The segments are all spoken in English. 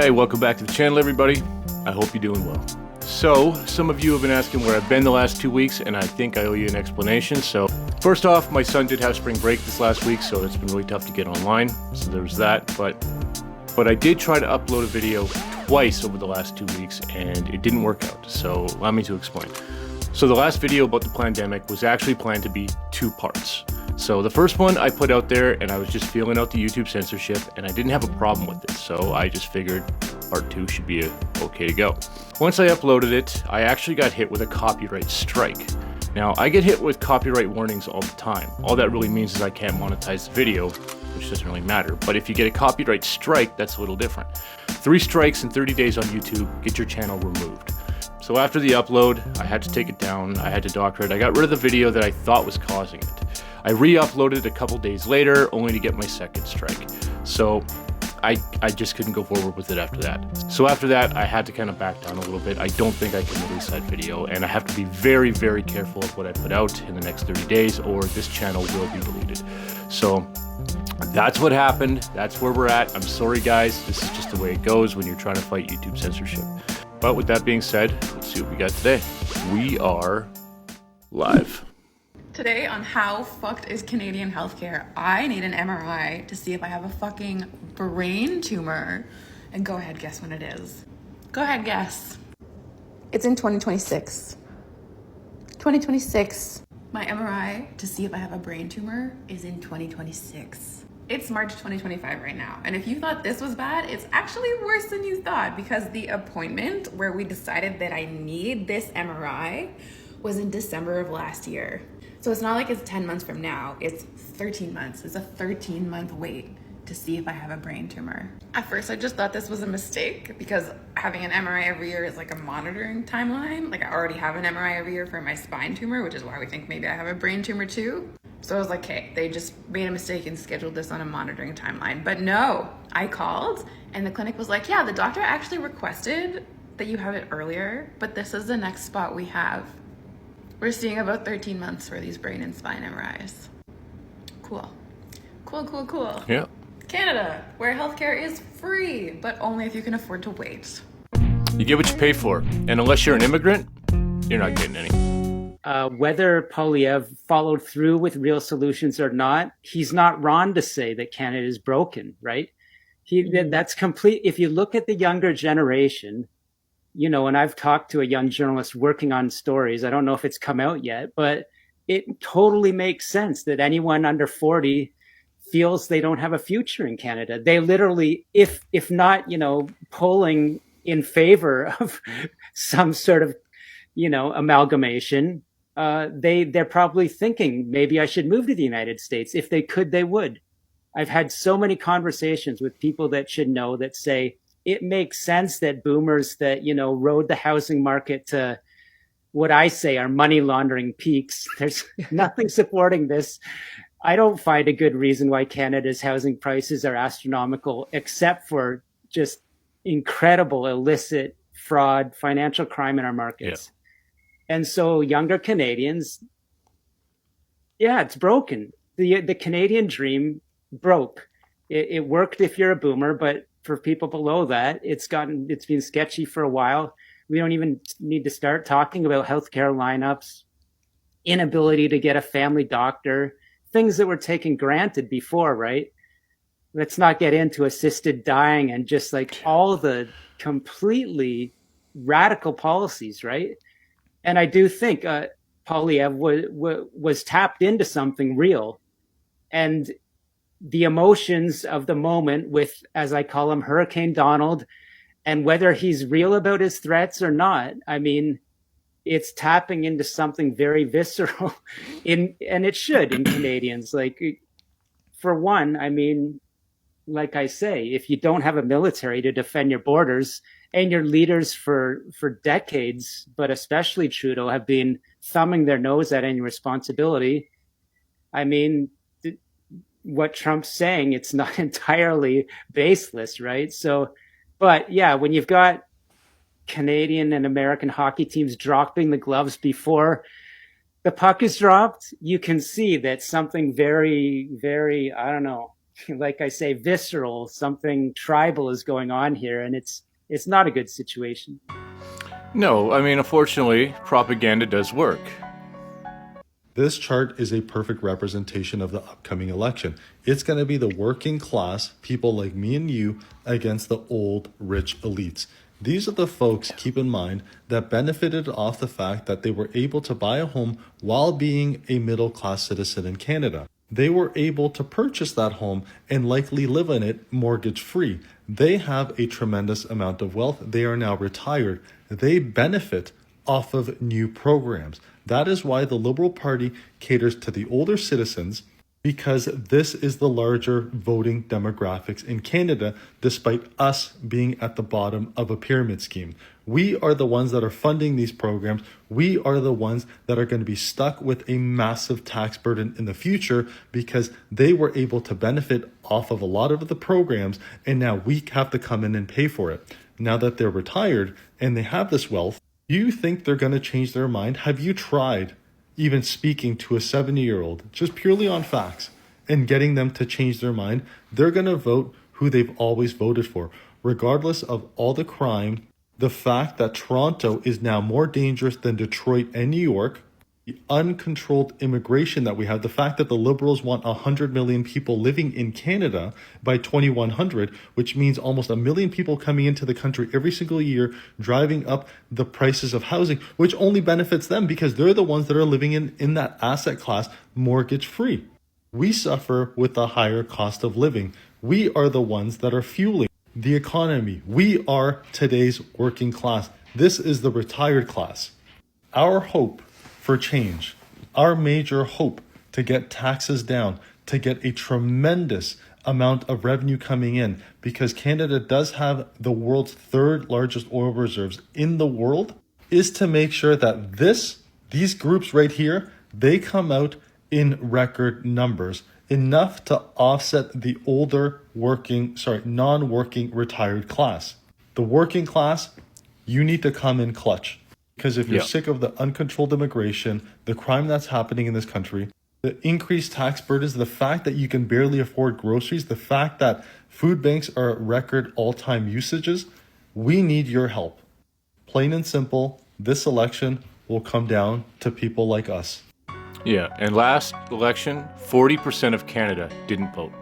Hey, welcome back to the channel, everybody. I hope you're doing well. So, some of you have been asking where I've been the last 2 weeks, and I think I owe you an explanation. So, first off, my son did have spring break this last week, so it's been really tough to get online. So there was that, but I did try to upload a video twice over the last 2 weeks, and it didn't work out. So, allow me to explain. So the last video about the pandemic was actually planned to be 2 parts. So the first one I put out there, and I was just feeling out the YouTube censorship, and I didn't have a problem with it, so I just figured part 2 should be okay to go. Once I uploaded it, I actually got hit with a copyright strike. Now, I get hit with copyright warnings all the time. All that really means is I can't monetize the video, which doesn't really matter. But if you get a copyright strike, that's a little different. 3 strikes in 30 days on YouTube, get your channel removed. So after the upload, I had to take it down, I had to doctor it. I got rid of the video that I thought was causing it. I re-uploaded a couple days later, only to get my second strike. So I just couldn't go forward with it after that. So after that, I had to kind of back down a little bit. I don't think I can release that video, and I have to be very, very careful of what I put out in the next 30 days, or this channel will be deleted. So that's what happened. That's where we're at. I'm sorry, guys. This is just the way it goes when you're trying to fight YouTube censorship. But with that being said, let's see what we got today. We are live. Today on How Fucked is Canadian Healthcare, I need an MRI to see if I have a fucking brain tumor. And go ahead, guess when it is. Go ahead, guess. It's in 2026. 2026. My MRI to see if I have a brain tumor is in 2026. It's March 2025 right now. And if you thought this was bad, it's actually worse than you thought, because the appointment where we decided that I need this MRI was in December of last year. So it's not like it's 10 months from now, it's 13 months. It's a 13-month wait to see if I have a brain tumor. At first, I just thought this was a mistake because having an MRI every year is like a monitoring timeline. Like I already have an MRI every year for my spine tumor, which is why we think maybe I have a brain tumor too. So I was like, okay, they just made a mistake and scheduled this on a monitoring timeline. But no, I called and the clinic was like, yeah, the doctor actually requested that you have it earlier, but this is the next spot we have. We're seeing about 13 months for these brain and spine MRIs. Cool. Cool, cool, cool. Yeah. Canada, where healthcare is free, but only if you can afford to wait. You get what you pay for, and unless you're an immigrant, you're not getting any. Whether Poilievre followed through with real solutions or not, he's not wrong to say that Canada is broken, right? That's complete. If you look at the younger generation, you know, and I've talked to a young journalist working on stories. I don't know if it's come out yet, but it totally makes sense that anyone under 40 feels they don't have a future in Canada. They literally, if not, you know, polling in favor of some sort of, you know, amalgamation, they're probably thinking maybe I should move to the United States. If they could, they would. I've had so many conversations with people that should know that say, it makes sense that boomers that, you know, rode the housing market to what I say are money laundering peaks. There's nothing supporting this. I don't find a good reason why Canada's housing prices are astronomical, except for just incredible illicit fraud, financial crime in our markets. Yeah. And so younger Canadians, yeah, it's broken. The Canadian dream broke. It worked if you're a boomer, but for people below that, it's been sketchy for a while. We don't even need to start talking about healthcare lineups, inability to get a family doctor, things that were taken granted before, right? Let's not get into assisted dying and just like all the completely radical policies, right? And I do think Poilievre was tapped into something real. And the emotions of the moment with, as I call him, Hurricane Donald, and whether he's real about his threats or not, I mean, it's tapping into something very visceral and it should in Canadians. Like, for one, I mean, like I say, if you don't have a military to defend your borders, and your leaders for decades, but especially Trudeau, have been thumbing their nose at any responsibility, I mean, what Trump's saying, it's not entirely baseless, right? So, but yeah, when you've got Canadian and American hockey teams dropping the gloves before the puck is dropped, you can see that something very, very, I don't know, like I say, visceral, something tribal is going on here, and it's not a good situation. No, I mean, unfortunately, propaganda does work. This chart is a perfect representation of the upcoming election. It's going to be the working class, people like me and you, against the old rich elites. These are the folks, keep in mind, that benefited off the fact that they were able to buy a home while being a middle class citizen in Canada. They were able to purchase that home and likely live in it mortgage free. They have a tremendous amount of wealth. They are now retired. They benefit off of new programs. That is why the Liberal Party caters to the older citizens, because this is the larger voting demographics in Canada, despite us being at the bottom of a pyramid scheme. We are the ones that are funding these programs. We are the ones that are going to be stuck with a massive tax burden in the future because they were able to benefit off of a lot of the programs, and now we have to come in and pay for it. Now that they're retired and they have this wealth, you think they're going to change their mind? Have you tried even speaking to a 70-year-old just purely on facts and getting them to change their mind? They're going to vote who they've always voted for, regardless of all the crime. The fact that Toronto is now more dangerous than Detroit and New York, the uncontrolled immigration that we have, the fact that the Liberals want 100 million people living in Canada by 2100, which means almost 1 million people coming into the country every single year, driving up the prices of housing, which only benefits them because they're the ones that are living in that asset class mortgage free. We suffer with the higher cost of living. We are the ones that are fueling the economy. We are today's working class. This is the retired class. Our hope for change, our major hope to get taxes down, to get a tremendous amount of revenue coming in, because Canada does have the world's third largest oil reserves in the world, is to make sure that these groups right here, they come out in record numbers, enough to offset the older non-working retired class. The working class, you need to come in clutch. Because if you're sick of the uncontrolled immigration, the crime that's happening in this country, the increased tax burdens, the fact that you can barely afford groceries, the fact that food banks are at record all-time usages, we need your help. Plain and simple, this election will come down to people like us. Yeah, and last election, 40% of Canada didn't vote.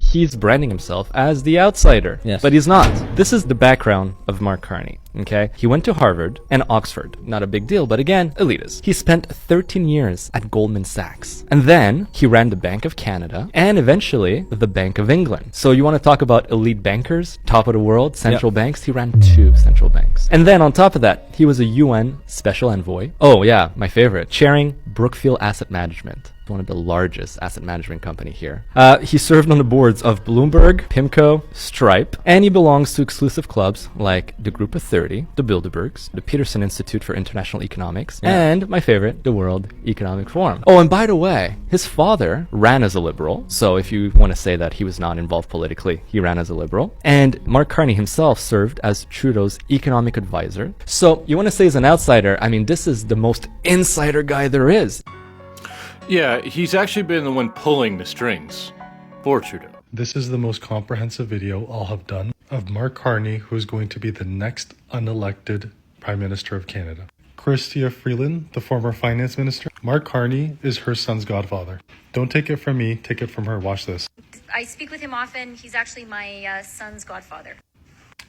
He's branding himself as the outsider, Yes. but he's not. This is the background of Mark Carney, okay? He went to Harvard and Oxford. Not a big deal, but again, elitist. He spent 13 years at Goldman Sachs. And then he ran the Bank of Canada and eventually the Bank of England. So you want to talk about elite bankers, top of the world, central banks? He ran 2 central banks. And then on top of that, he was a UN special envoy. Oh yeah, my favorite, chairing Brookfield Asset Management, one of the largest asset management company here. He served on the boards of Bloomberg, PIMCO, Stripe, and he belongs to exclusive clubs like the Group of 30, the Bilderbergs, the Peterson Institute for International Economics, and my favorite, the World Economic Forum. Oh, and by the way, his father ran as a liberal, so if you want to say that he was not involved politically, he ran as a liberal. And Mark Carney himself served as Trudeau's economic advisor. So you want to say he's an outsider? I mean, this is the most insider guy there is. Yeah, he's actually been the one pulling the strings for Trudeau. This is the most comprehensive video I'll have done of Mark Carney, who is going to be the next unelected Prime Minister of Canada. Chrystia Freeland, the former finance minister. Mark Carney is her son's godfather. Don't take it from me, take it from her. Watch this. I speak with him often. He's actually my son's godfather.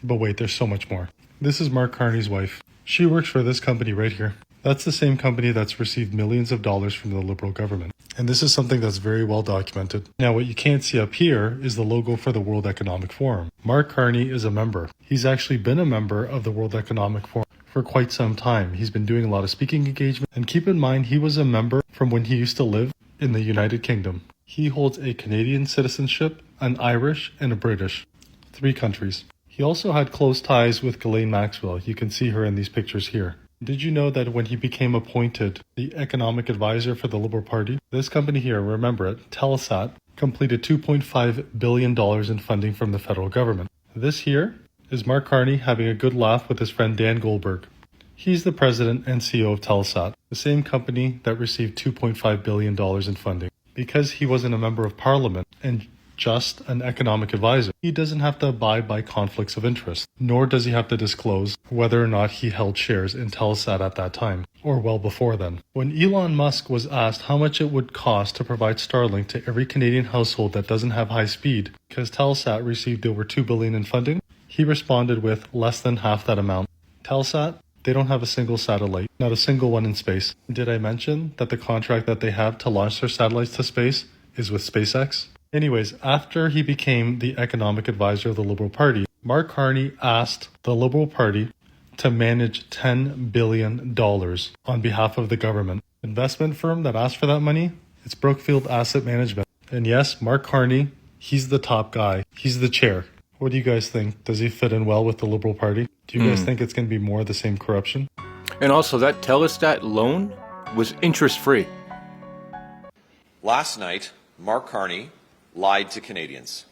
But wait, there's so much more. This is Mark Carney's wife. She works for this company right here. That's the same company that's received millions of dollars from the Liberal government. And this is something that's very well documented. Now, what you can't see up here is the logo for the World Economic Forum. Mark Carney is a member. He's actually been a member of the World Economic Forum for quite some time. He's been doing a lot of speaking engagement. And keep in mind, he was a member from when he used to live in the United Kingdom. He holds a Canadian citizenship, an Irish, and a British. 3 countries. He also had close ties with Ghislaine Maxwell. You can see her in these pictures here. Did you know that when he became appointed the economic advisor for the Liberal Party, this company here, remember it, Telesat, completed $2.5 billion in funding from the federal government. This here is Mark Carney having a good laugh with his friend Dan Goldberg. He's the president and CEO of Telesat, the same company that received $2.5 billion in funding. Because he wasn't a member of parliament and just an economic advisor. He doesn't have to abide by conflicts of interest, nor does he have to disclose whether or not he held shares in Telesat at that time, or well before then. When Elon Musk was asked how much it would cost to provide Starlink to every Canadian household that doesn't have high speed, because Telesat received over $2 billion in funding, he responded with less than half that amount. Telesat, they don't have a single satellite, not a single one in space. Did I mention that the contract that they have to launch their satellites to space is with SpaceX? Anyways, after he became the economic advisor of the Liberal Party, Mark Carney asked the Liberal Party to manage $10 billion on behalf of the government. Investment firm that asked for that money, it's Brookfield Asset Management. And yes, Mark Carney, he's the top guy. He's the chair. What do you guys think? Does he fit in well with the Liberal Party? Do you guys think it's going to be more of the same corruption? And also, that Telesat loan was interest-free. Last night, Mark Carney lied to Canadians.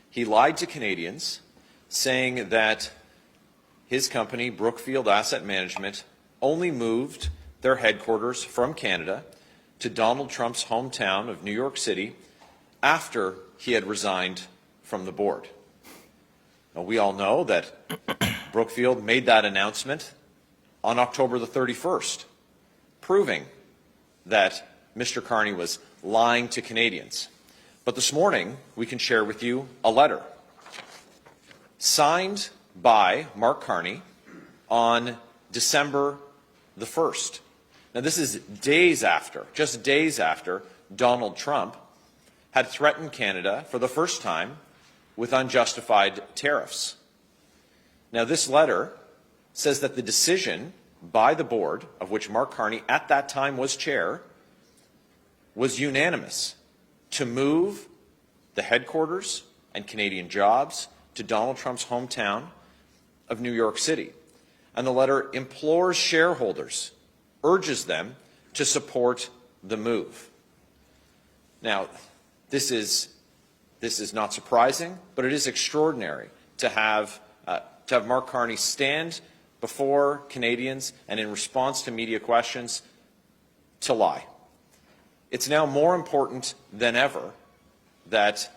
He lied to Canadians saying that his company, Brookfield Asset Management, only moved their headquarters from Canada to Donald Trump's hometown of New York City after he had resigned from the board. Now, we all know that Brookfield made that announcement on October the 31st, proving that Mr. Carney was lying to Canadians. But this morning, we can share with you a letter signed by Mark Carney on December the 1st. Now, this is just days after Donald Trump had threatened Canada for the first time with unjustified tariffs. Now, this letter says that the decision by the board, of which Mark Carney at that time was chair, was unanimous to move the headquarters and Canadian jobs to Donald Trump's hometown of New York City. And the letter implores shareholders, urges them to support the move. Now, this is not surprising, but it is extraordinary to have Mark Carney stand before Canadians and in response to media questions to lie. It's now more important than ever that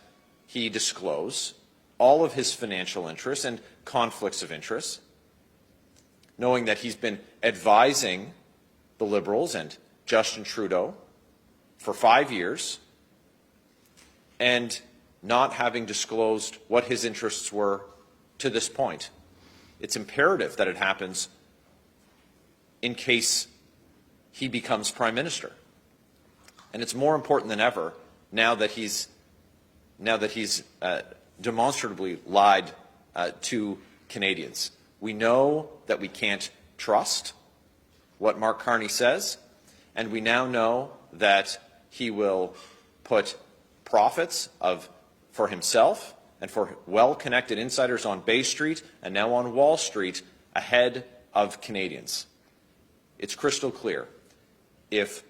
he disclose all of his financial interests and conflicts of interest, knowing that he's been advising the Liberals and Justin Trudeau for 5 years and not having disclosed what his interests were to this point. It's imperative that it happens in case he becomes Prime Minister. And it's more important than ever now that he's demonstrably lied to Canadians. We know that we can't trust what Mark Carney says, and we now know that he will put profits for himself and for well-connected insiders on Bay Street and now on Wall Street ahead of Canadians. It's crystal clear. If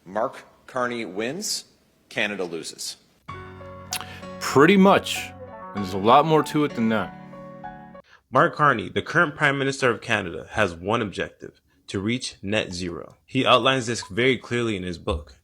Mark Carney wins, Canada loses. Pretty much. And there's a lot more to it than that. Mark Carney, the current Prime Minister of Canada, has one objective: to reach net zero. He outlines this very clearly in his book,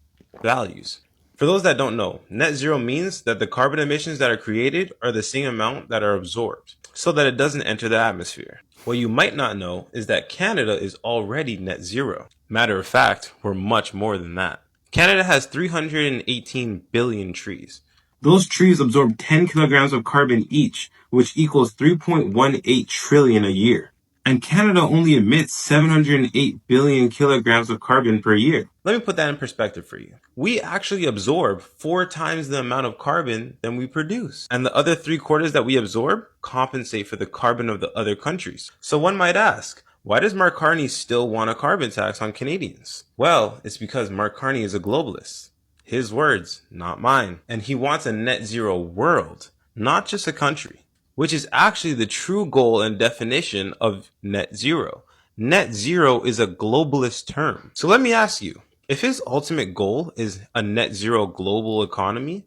Values. For those that don't know, net zero means that the carbon emissions that are created are the same amount that are absorbed, so that it doesn't enter the atmosphere. What you might not know is that Canada is already net zero. Matter of fact, we're much more than that. Canada has 318 billion trees. Those trees absorb 10 kilograms of carbon each, which equals 3.18 trillion a year. And Canada only emits 708 billion kilograms of carbon per year. Let me put that in perspective for you. We actually absorb 4 times the amount of carbon than we produce. And the other 3/4 that we absorb compensate for the carbon of the other countries. So one might ask, why does Mark Carney still want a carbon tax on Canadians? Well, it's because Mark Carney is a globalist. His words, not mine. And he wants a net zero world, not just a country, which is actually the true goal and definition of net zero. Net zero is a globalist term. So let me ask you, if his ultimate goal is a net zero global economy,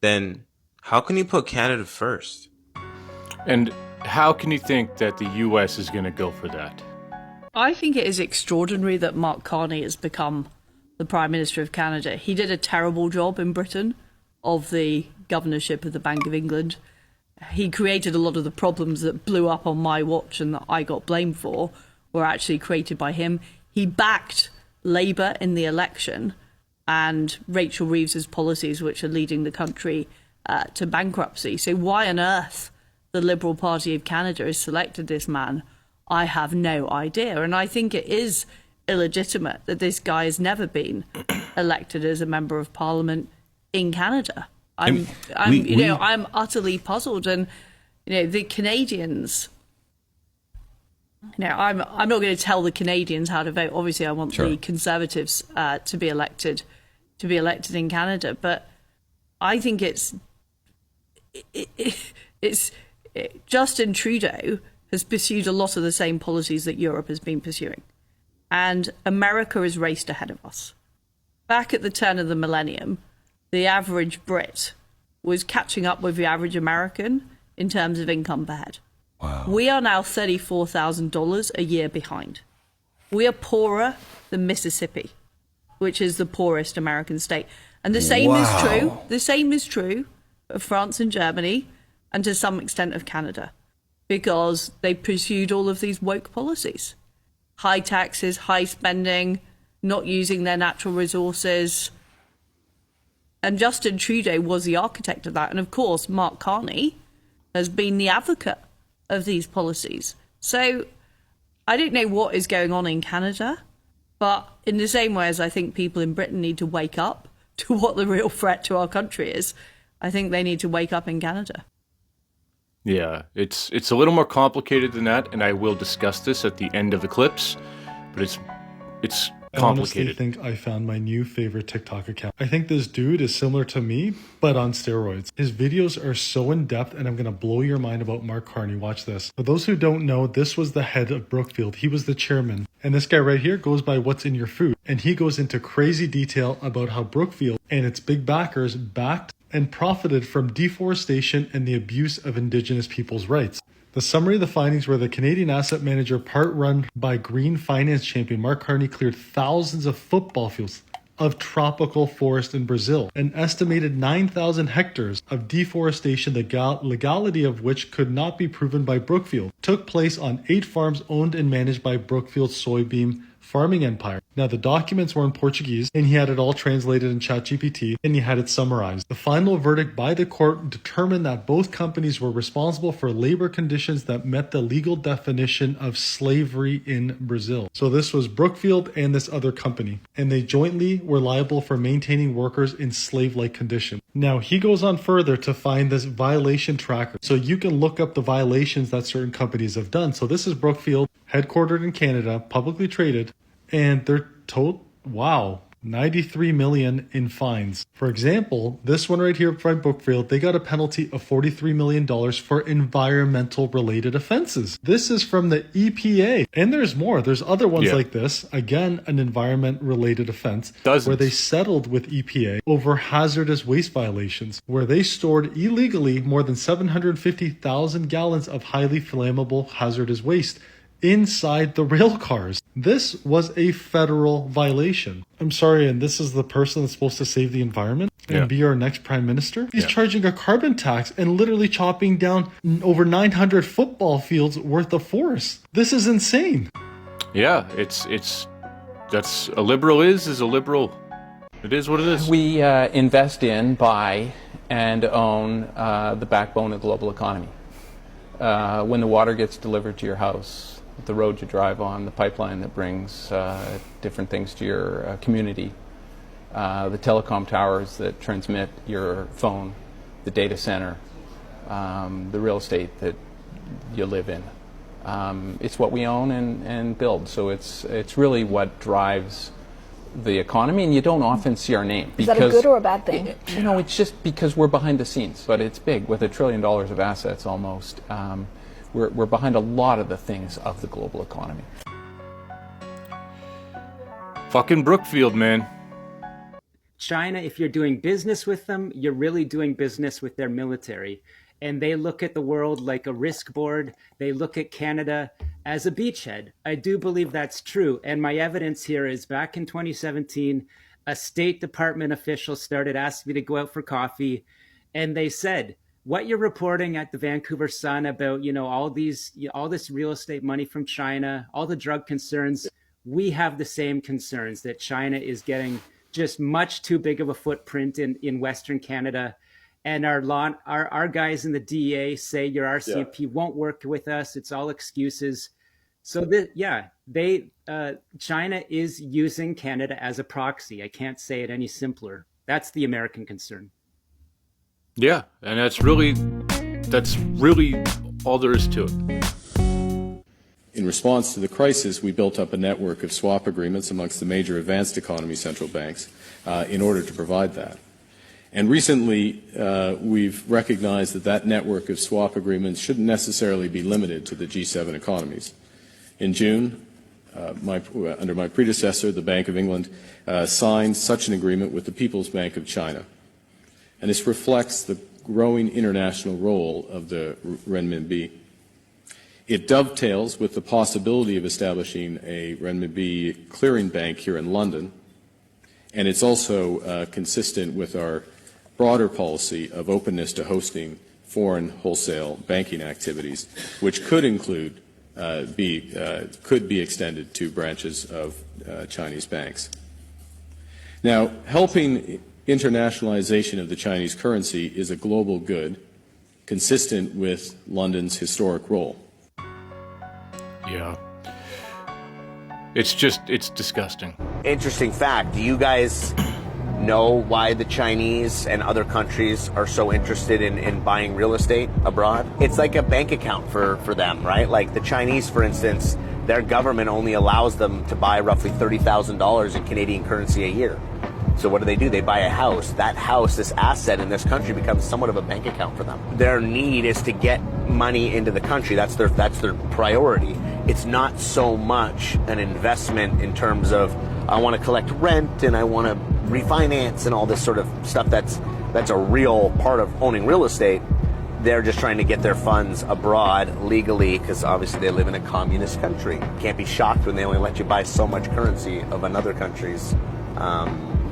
then how can he put Canada first? And how can you think that the US is going to go for that? I think it is extraordinary that Mark Carney has become the Prime Minister of Canada. He did a terrible job in Britain of the governorship of the Bank of England. He created a lot of the problems that blew up on my watch and that I got blamed for were actually created by him. He backed Labour in the election and Rachel Reeves's policies, which are leading the country to bankruptcy. So why on earth the Liberal Party of Canada has selected this man, I have no idea. And I think it is illegitimate that this guy has never been elected as a member of Parliament in Canada. I'm utterly puzzled, and the Canadians. I'm not going to tell the Canadians how to vote. Obviously, I want the Conservatives to be elected in Canada, but I think it's Justin Trudeau has pursued a lot of the same policies that Europe has been pursuing, and America has raced ahead of us. Back at the turn of the millennium, the average Brit was catching up with the average American in terms of income per head. Wow. We are now $34,000 a year behind. We are poorer than Mississippi, which is the poorest American state. And the same is true. The same is true of France and Germany, and to some extent of Canada, because they pursued all of these woke policies. High taxes, high spending, not using their natural resources. And Justin Trudeau was the architect of that. And of course, Mark Carney has been the advocate of these policies. So I don't know what is going on in Canada, but in the same way as I think people in Britain need to wake up to what the real threat to our country is, I think they need to wake up in Canada. Yeah, it's a little more complicated than that, and I will discuss this at the end of the clips, but it's I honestly complicated. think I found my new favorite TikTok account. I think this dude is similar to me, but on steroids. His videos are so in-depth, and I'm going to blow your mind about Mark Carney. Watch this. For those who don't know, this was the head of Brookfield. He was the chairman. And this guy right here goes by what's in your food. And he goes into crazy detail about how Brookfield and its big backers backed and profited from deforestation and the abuse of Indigenous people's rights. The summary of the findings were the Canadian asset manager, part run by green finance champion Mark Carney, cleared thousands of football fields of tropical forest in Brazil, an estimated 9,000 hectares of deforestation, the legality of which could not be proven by Brookfield, took place on 8 farms owned and managed by Brookfield's soybean farming empire. Now, the documents were in Portuguese, and he had it all translated in ChatGPT, and he had it summarized. The final verdict by the court determined that both companies were responsible for labor conditions that met the legal definition of slavery in Brazil. So this was Brookfield and this other company, and they jointly were liable for maintaining workers in slave-like conditions. Now, he goes on further to find this violation tracker, so you can look up the violations that certain companies have done. So this is Brookfield, headquartered in Canada, publicly traded, and they're told, wow, 93 million in fines. For example, this one right here by Brookfield, they got a penalty of $43 million for environmental related offenses. This is from the EPA. And there's more. There's other ones like this. Again, an environment related offense. Dozens. Where they settled with EPA over hazardous waste violations, where they stored illegally more than 750,000 gallons of highly flammable hazardous waste inside the rail cars. This was a federal violation. I'm sorry, and this is the person that's supposed to save the environment and be our next prime minister? He's charging a carbon tax and literally chopping down over 900 football fields worth of forest. This is insane. Yeah, that's a liberal is a liberal. It is what it is. We invest in, buy, and own the backbone of the global economy. When the water gets delivered to your house, the road you drive on, the pipeline that brings different things to your community, the telecom towers that transmit your phone, the data center, the real estate that you live in. It's what we own and build. So it's really what drives the economy, and you don't often see our name. Is that a good or a bad thing? It's just because we're behind the scenes, but it's big. With $1 trillion of assets almost, we're behind a lot of the things of the global economy. Fucking Brookfield, man. China, if you're doing business with them, you're really doing business with their military. And they look at the world like a risk board. They look at Canada as a beachhead. I do believe that's true. And my evidence here is back in 2017, a State Department official started asking me to go out for coffee, and they said, what you're reporting at the Vancouver Sun about, all this real estate money from China, all the drug concerns, we have the same concerns that China is getting just much too big of a footprint in Western Canada. And our guys in the DEA say your RCMP won't work with us. It's all excuses. So China is using Canada as a proxy. I can't say it any simpler. That's the American concern. Yeah, and that's really all there is to it. In response to the crisis, we built up a network of swap agreements amongst the major advanced economy central banks in order to provide that. And recently, we've recognized that network of swap agreements shouldn't necessarily be limited to the G7 economies. In June, under my predecessor, the Bank of England signed such an agreement with the People's Bank of China. And this reflects the growing international role of the renminbi. It dovetails with the possibility of establishing a renminbi clearing bank here in London, and it's also consistent with our broader policy of openness to hosting foreign wholesale banking activities, which could include could be extended to branches of Chinese banks. Now, helping internationalization of the Chinese currency is a global good, consistent with London's historic role. Yeah. It's disgusting. Interesting fact. Do you guys know why the Chinese and other countries are so interested in buying real estate abroad? It's like a bank account for them, right? Like the Chinese, for instance, their government only allows them to buy roughly $30,000 in Canadian currency a year. So what do? They buy a house. That house, this asset in this country, becomes somewhat of a bank account for them. Their need is to get money into the country. That's their priority. It's not so much an investment in terms of I want to collect rent and I want to refinance and all this sort of stuff that's a real part of owning real estate. They're just trying to get their funds abroad legally because obviously they live in a communist country. Can't be shocked when they only let you buy so much currency of another country's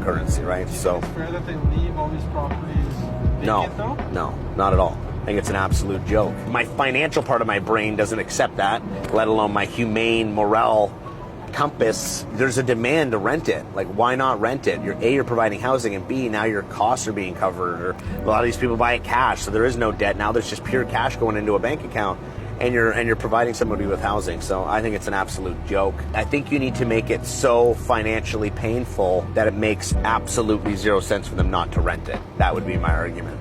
currency, right? So it's fair that they leave all these properties vacant, though? No, not at all. I think it's an absolute joke. My financial part of my brain doesn't accept that, let alone my humane morale compass. There's a demand to rent it. Like, why not rent it? You're providing housing, and B, now your costs are being covered. Or a lot of these people buy it cash, so there is no debt. Now there's just pure cash going into a bank account, and you're providing somebody with housing. So I think it's an absolute joke. I think you need to make it so financially painful that it makes absolutely zero sense for them not to rent it. That would be my argument.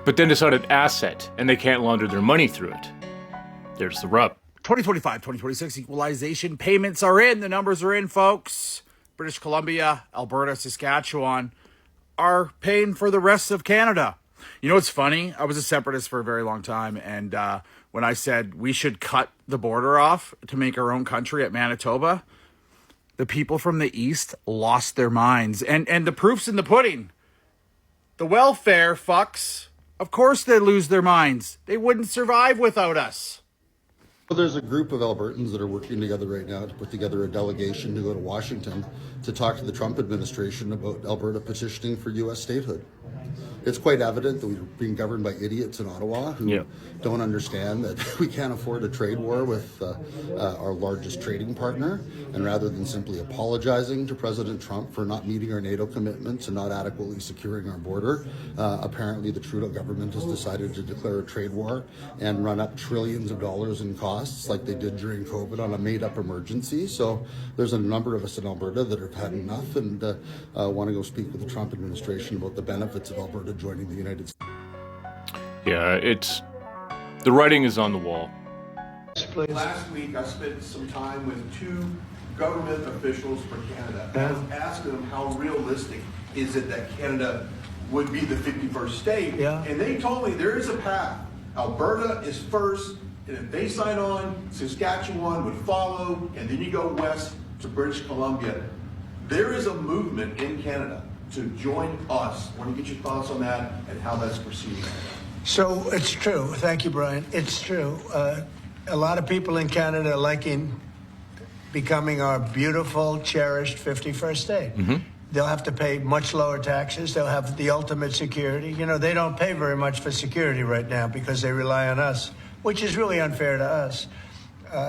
But then it's not an asset, and they can't launder their money through it. There's the rub. 2025, 2026 equalization payments are in. The numbers are in, folks. British Columbia, Alberta, Saskatchewan are paying for the rest of Canada. You know what's funny? I was a separatist for a very long time, and when I said we should cut the border off to make our own country at Manitoba, the people from the East lost their minds. And the proof's in the pudding. The welfare fucks, of course they lose their minds. They wouldn't survive without us. Well, there's a group of Albertans that are working together right now to put together a delegation to go to Washington to talk to the Trump administration about Alberta petitioning for U.S. statehood. It's quite evident that we're being governed by idiots in Ottawa who don't understand that we can't afford a trade war with our largest trading partner. And rather than simply apologizing to President Trump for not meeting our NATO commitments and not adequately securing our border, apparently the Trudeau government has decided to declare a trade war and run up trillions of dollars in costs like they did during COVID on a made-up emergency. So there's a number of us in Alberta that have had enough and want to go speak with the Trump administration about the benefits of Alberta joining the United States. Yeah, the writing is on the wall. Last week, I spent some time with two government officials for Canada. I was asking them how realistic is it that Canada would be the 51st state. And they told me there is a path. Alberta is first, and if they sign on, Saskatchewan would follow, and then you go west to British Columbia. There is a movement in Canada to join us. I want to get your thoughts on that and how that's proceeding. So it's true. Thank you, Brian. It's true. A lot of people in Canada are liking becoming our beautiful, cherished 51st state. They'll have to pay much lower taxes. They'll have the ultimate security. You know, they don't pay very much for security right now because they rely on us, which is really unfair to us.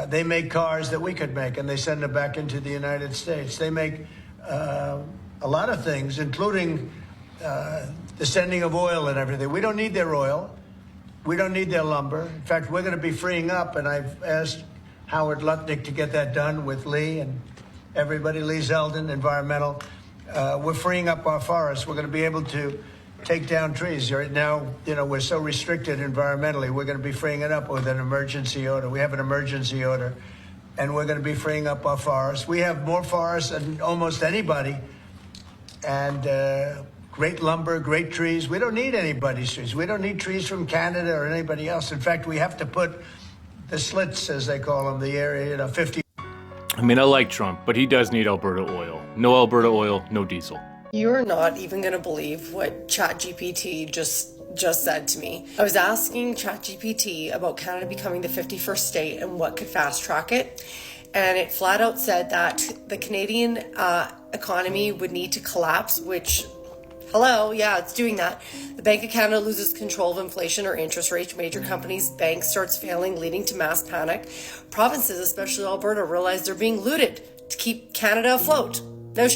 They make cars that we could make, and they send them back into the United States. They make a lot of things, including the sending of oil and everything. We don't need their oil. We don't need their lumber. In fact, we're going to be freeing up, and I've asked Howard Lutnick to get that done with Lee and everybody, Lee Zeldin, environmental. We're freeing up our forests. We're going to be able to take down trees. Right now, you know, we're so restricted environmentally. We're going to be freeing it up with an emergency order. We have an emergency order, and we're going to be freeing up our forests. We have more forests than almost anybody, and great lumber, great trees. We don't need anybody's trees. We don't need trees from Canada or anybody else. In fact, we have to put the slits, as they call them, the area, you know, 50. I mean, I like Trump, but he does need Alberta oil. No Alberta oil, no diesel. You're not even going to believe what ChatGPT just said to me. I was asking ChatGPT about Canada becoming the 51st state and what could fast track it. And it flat out said that the Canadian economy would need to collapse, which, hello, yeah, it's doing that. The Bank of Canada loses control of inflation or interest rates. Major companies, banks starts failing, leading to mass panic. Provinces, especially Alberta, realize they're being looted to keep Canada afloat. No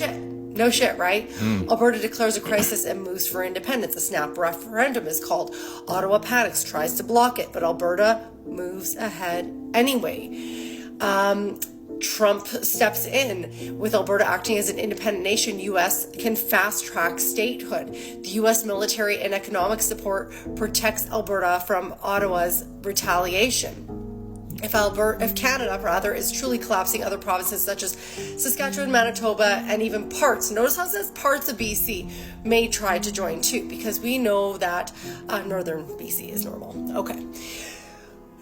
shit, right? Alberta declares a crisis and moves for independence. A snap referendum is called. Ottawa panics, tries to block it, but Alberta moves ahead anyway. Trump steps in. With Alberta acting as an independent nation, U.S. can fast-track statehood. The U.S. military and economic support protects Alberta from Ottawa's retaliation. If Canada is truly collapsing, other provinces such as Saskatchewan, Manitoba, and even notice how it says parts of BC, may try to join too, because we know that northern BC is normal. Okay.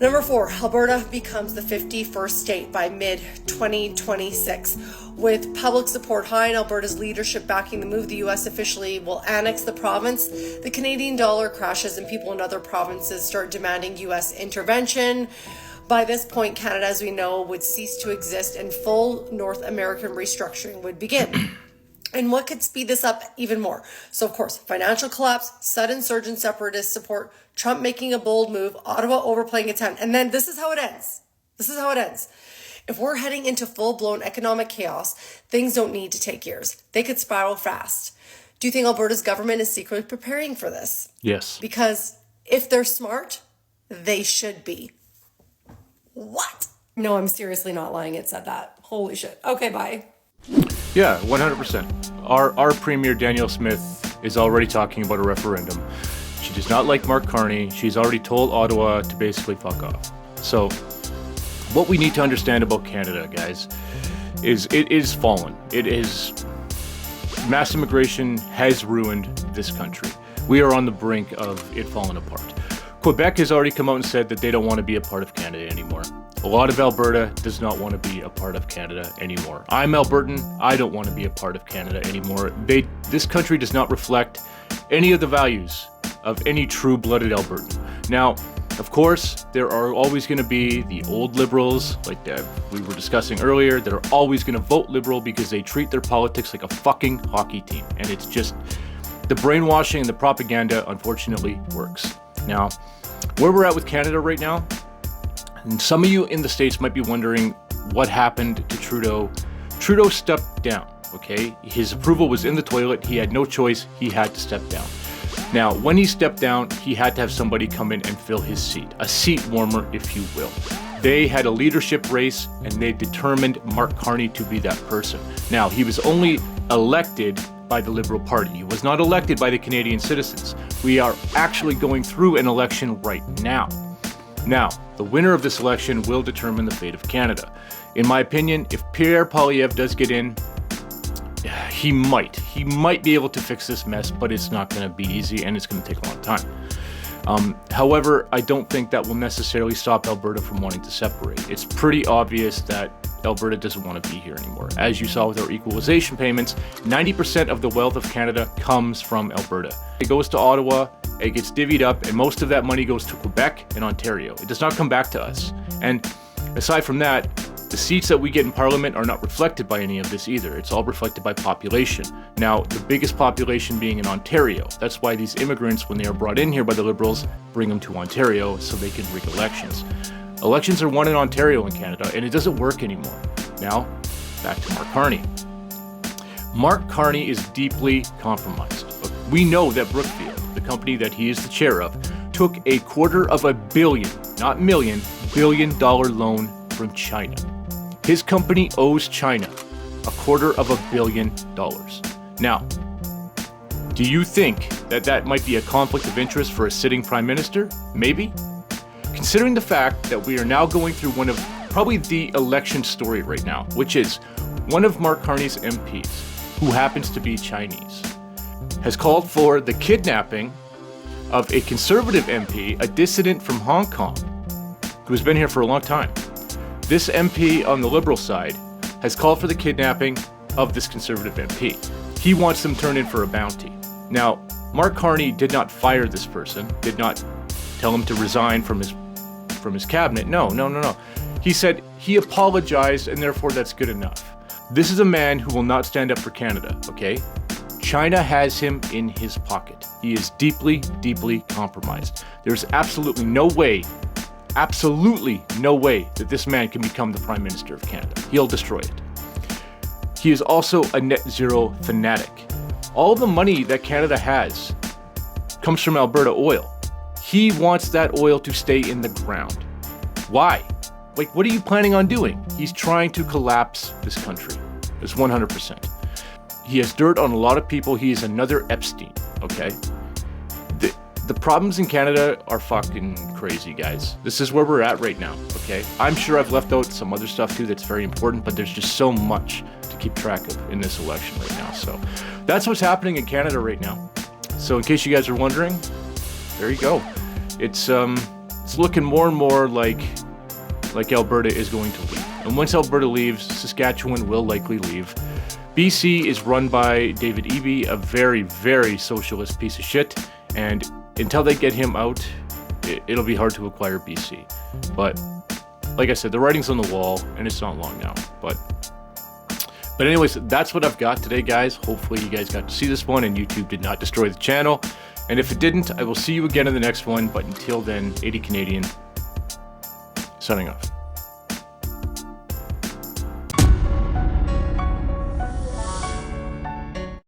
Number 4, Alberta becomes the 51st state by mid-2026. With public support high and Alberta's leadership backing the move, the U.S. officially will annex the province. The Canadian dollar crashes and people in other provinces start demanding U.S. intervention. By this point, Canada, as we know, would cease to exist and full North American restructuring would begin. And what could speed this up even more? So, of course, financial collapse, sudden surge in separatist support, Trump making a bold move, Ottawa overplaying its hand. And then this is how it ends. If we're heading into full-blown economic chaos, things don't need to take years. They could spiral fast. Do you think Alberta's government is secretly preparing for this? Yes. Because if they're smart, they should be. What? No, I'm seriously not lying. It said that. Holy shit. Okay, bye. Yeah, 100%. Our Premier, Danielle Smith, is already talking about a referendum. She does not like Mark Carney. She's already told Ottawa to basically fuck off. So, what we need to understand about Canada, guys, is it is fallen. Mass immigration has ruined this country. We are on the brink of it falling apart. Quebec has already come out and said that they don't want to be a part of Canada anymore. A lot of Alberta does not want to be a part of Canada anymore. I'm Albertan. I don't want to be a part of Canada anymore. This country does not reflect any of the values of any true-blooded Albertan. Now, of course, there are always going to be the old liberals, like we were discussing earlier, that are always going to vote liberal because they treat their politics like a fucking hockey team. And it's just, the brainwashing and the propaganda, unfortunately, works. Now, where we're at with Canada right now, and some of you in the States might be wondering what happened to Trudeau. Trudeau stepped down, okay? His approval was in the toilet. He had no choice. He had to step down. Now, when he stepped down, he had to have somebody come in and fill his seat. A seat warmer, if you will. They had a leadership race, and they determined Mark Carney to be that person. Now, he was only elected by the Liberal Party. He was not elected by the Canadian citizens. We are actually going through an election right now. Now, the winner of this election will determine the fate of Canada. In my opinion, if Pierre Poilievre does get in, he might be able to fix this mess, but it's not going to be easy and it's going to take a long time. However, I don't think that will necessarily stop Alberta from wanting to separate. It's pretty obvious that Alberta doesn't want to be here anymore. As you saw with our equalization payments, 90% of the wealth of Canada comes from Alberta. It goes to Ottawa, it gets divvied up, and most of that money goes to Quebec and Ontario. It does not come back to us. And aside from that, The seats that we get in Parliament are not reflected by any of this either. It's all reflected by population. Now, the biggest population being in Ontario. That's why these immigrants, when they are brought in here by the Liberals, bring them to Ontario so they can rig elections. Elections are won in Ontario in Canada, and it doesn't work anymore. Now, back to Mark Carney. Mark Carney is deeply compromised. We know that Brookfield, the company that he is the chair of, took $250 million, not million, $1 billion loan from China. His company owes China $250 million. Now, do you think that that might be a conflict of interest for a sitting prime minister? Maybe. Considering the fact that we are now going through one of probably the election story right now, which is one of Mark Carney's MPs, who happens to be Chinese, has called for the kidnapping of a conservative MP, a dissident from Hong Kong, who has been here for a long time. This MP on the Liberal side has called for the kidnapping of this conservative MP. He wants them turned in for a bounty. Now, Mark Carney did not fire this person, did not tell him to resign from his cabinet. No. He said he apologized and therefore that's good enough. This is a man who will not stand up for Canada, okay? China has him in his pocket. He is deeply, deeply compromised. There's absolutely no way that this man can become the Prime Minister of Canada. He'll destroy it. He is also a net zero fanatic. All the money that Canada has comes from Alberta oil. He wants that oil to stay in the ground. Why? Like, what are you planning on doing? He's trying to collapse this country. It's 100%. He has dirt on a lot of people. He is another Epstein, okay? The problems in Canada are fucking crazy, guys. This is where we're at right now, okay? I'm sure I've left out some other stuff too that's very important, but there's just so much to keep track of in this election right now. So that's what's happening in Canada right now. So in case you guys are wondering, there you go. It's looking more and more like Alberta is going to leave. And once Alberta leaves, Saskatchewan will likely leave. BC is run by David Eby, a very, very socialist piece of shit. And until they get him out, it'll be hard to acquire BC. But like I said, the writing's on the wall, and it's not long now. But anyways, that's what I've got today, guys. Hopefully you guys got to see this one and YouTube did not destroy the channel. And if it didn't, I will see you again in the next one. But until then, 80 Canadian, signing off.